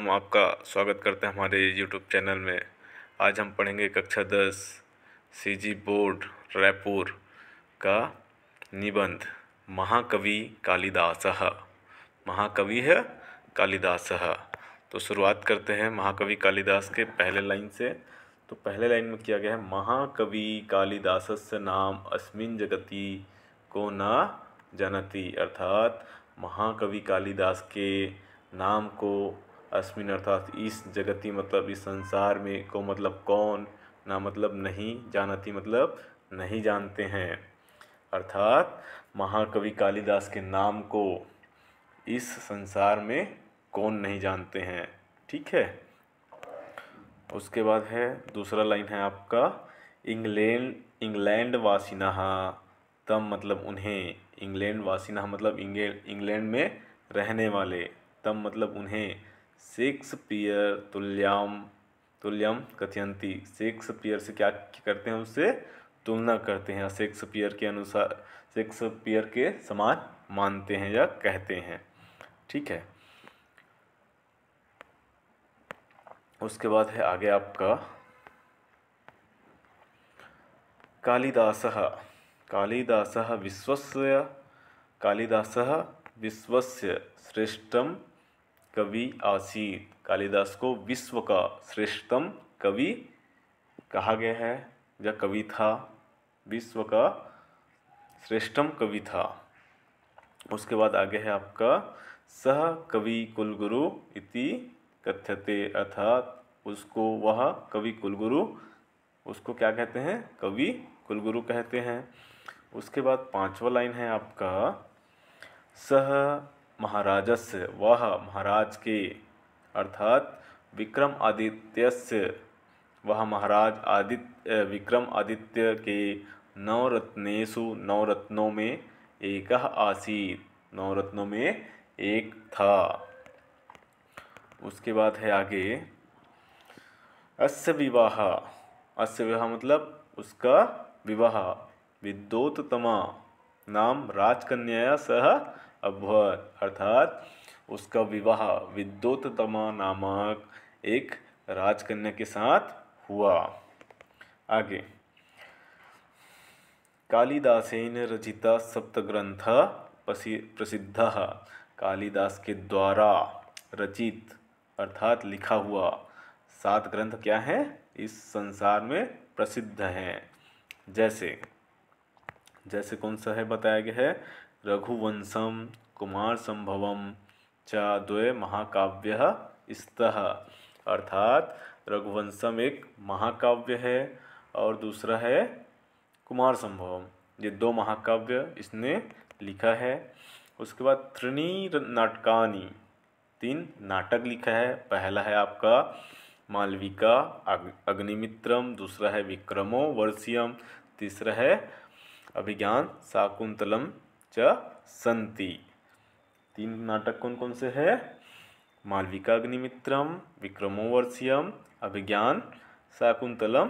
हम आपका स्वागत करते हैं हमारे यूट्यूब चैनल में। आज हम पढ़ेंगे कक्षा 10 सीजी बोर्ड रायपुर का निबंध महाकवि कालिदासः। महाकवि है कालिदासः। तो शुरुआत करते हैं महाकवि कालिदास के पहले लाइन से। तो पहले लाइन में किया गया है, महाकवि कालिदासस्य नाम अस्मिन् जगति को न जानति, अर्थात महाकवि कालिदास के नाम को अस्मिन अर्थात इस जगति मतलब इस संसार में, को मतलब कौन, ना मतलब नहीं, जानती मतलब नहीं जानते हैं। अर्थात महाकवि कालिदास के नाम को इस संसार में कौन नहीं जानते हैं। ठीक है। उसके बाद है दूसरा लाइन है आपका, इंग्लैंड वासिनः तम मतलब उन्हें, इंग्लैंड वासिनः मतलब इंग्लैंड में रहने वाले, तम मतलब उन्हें, शेक्सपियर तुल्यम कथयन्ति, शेक्सपियर से क्या करते हैं, उससे तुलना करते हैं, शेक्सपियर के अनुसार शेक्सपियर के समान मानते हैं या कहते हैं। ठीक है। उसके बाद है आगे आपका कालिदासः विश्वस्य श्रेष्ठम कवि आसीत्। कालिदास को विश्व का श्रेष्ठतम कवि कहा गया है या कवि था, विश्व का श्रेष्ठतम कवि था। उसके बाद आगे है आपका, सह कवि कुलगुरु इति कथ्यते, अर्थात उसको वह कवि कुलगुरु, उसको क्या कहते हैं, कवि कुलगुरु कहते हैं। उसके बाद पांचवा लाइन है आपका, सह महाराजस्य, वह महाराज के, अर्थात विक्रमादित्यस्य, वह महाराज विक्रमादित्य के नवरत्नों में एक आसीत्, नवरत्नों में एक था। उसके बाद है आगे, अस्य विवाह मतलब उसका विवाह, विद्योत्तमा नाम राजकन्या सह अभवत्, अर्थात उसका विवाह विद्योत्तमा नामक एक राजकन्या के साथ हुआ। आगे, कालिदासेन रचिता सप्तग्रंथ प्रसिद्धः, कालिदास के द्वारा रचित अर्थात लिखा हुआ 7 ग्रंथ क्या हैं, इस संसार में प्रसिद्ध हैं। जैसे कौन सा है बताया गया है, रघुवंशम कुमार संभवम च द्वय महाकाव्य स्तः, अर्थात रघुवंशम एक महाकाव्य है और दूसरा है कुमार संभवम, ये 2 महाकाव्य इसने लिखा है। उसके बाद त्रीणि नाटकानि, 3 नाटक लिखा है। पहला है आपका मालविका अग्निमित्रम, दूसरा है विक्रमो वर्षियम, तीसरा है अभिज्ञान शाकुंतलम च सन्ति। 3 नाटक कौन कौन से है, मालविका अग्निमित्रम, विक्रमो वर्षियम, अभिज्ञान शाकुंतलम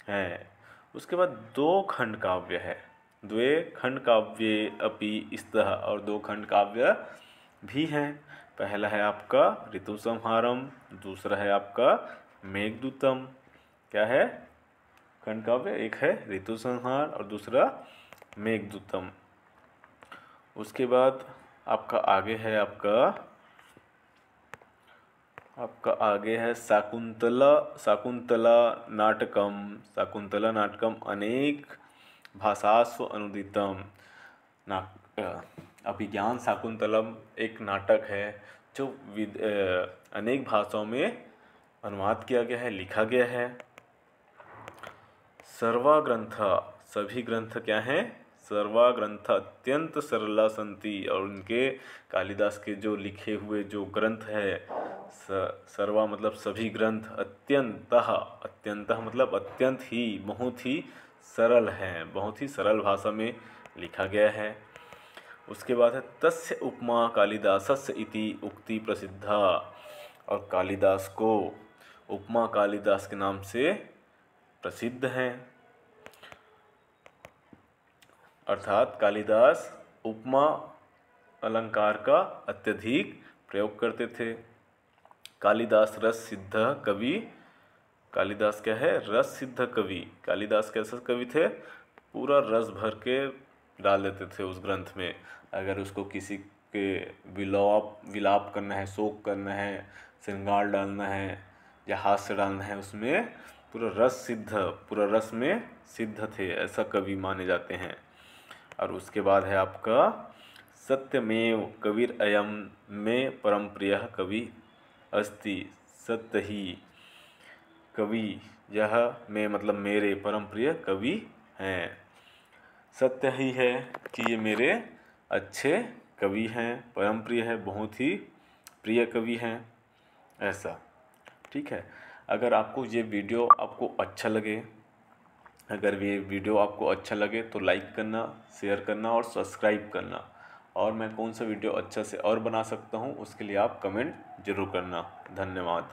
है। उसके बाद 2 खंड काव्य है, 2 खंड काव्ये अपि स्तः, और 2 खंड काव्य भी हैं। पहला है आपका ऋतुसंहारम, दूसरा है आपका मेघदूतम। क्या है खंड काव्य, एक है ऋतुसंहार और दूसरा मेघदूतम। उसके बाद आपका आगे है शाकुंतला नाटकम अनेक भाषासु अनुदितम। अभिज्ञान शाकुंतलम एक नाटक है जो अनेक भाषाओं में अनुवाद किया गया है, लिखा गया है। सर्वा ग्रंथ, सभी ग्रंथ क्या हैं, सर्वा ग्रंथ अत्यंत सरला संति, और उनके कालिदास के जो लिखे हुए जो ग्रंथ है, सर्वा मतलब सभी ग्रंथ, अत्यंत मतलब अत्यंत ही, बहुत ही सरल हैं, बहुत ही सरल भाषा में लिखा गया है। उसके बाद है तस्य उपमा कालिदासस्य इति उक्ति प्रसिद्धा, और कालिदास को उपमा कालिदास के नाम से प्रसिद्ध हैं। अर्थात कालिदास उपमा अलंकार का अत्यधिक प्रयोग करते थे। कालिदास रस सिद्ध कवि। कालिदास क्या है? रस सिद्ध कवि। कालिदास कैसे कवि थे? पूरा रस भर के डाल देते थे उस ग्रंथ में। अगर उसको किसी के विलाप करना है, शोक करना है, श्रृंगार डालना है या हास्य डालना है, उसमें पूरा रस सिद्ध, पूरा रस में सिद्ध थे, ऐसा कवि माने जाते हैं। और उसके बाद है आपका सत्यमेव कविर अयम में परम प्रिय कवि अस्ति। सत्य ही कवि, यह मैं मतलब मेरे परम प्रिय कवि हैं। सत्य ही है कि ये मेरे अच्छे कवि हैं, परम प्रिय है, बहुत ही प्रिय कवि हैं, ऐसा। ठीक है। अगर आपको ये वीडियो आपको अच्छा लगे, अगर ये वीडियो आपको अच्छा लगे तो लाइक करना, शेयर करना और सब्सक्राइब करना। और मैं कौन सा वीडियो अच्छा से और बना सकता हूँ उसके लिए आप कमेंट ज़रूर करना। धन्यवाद।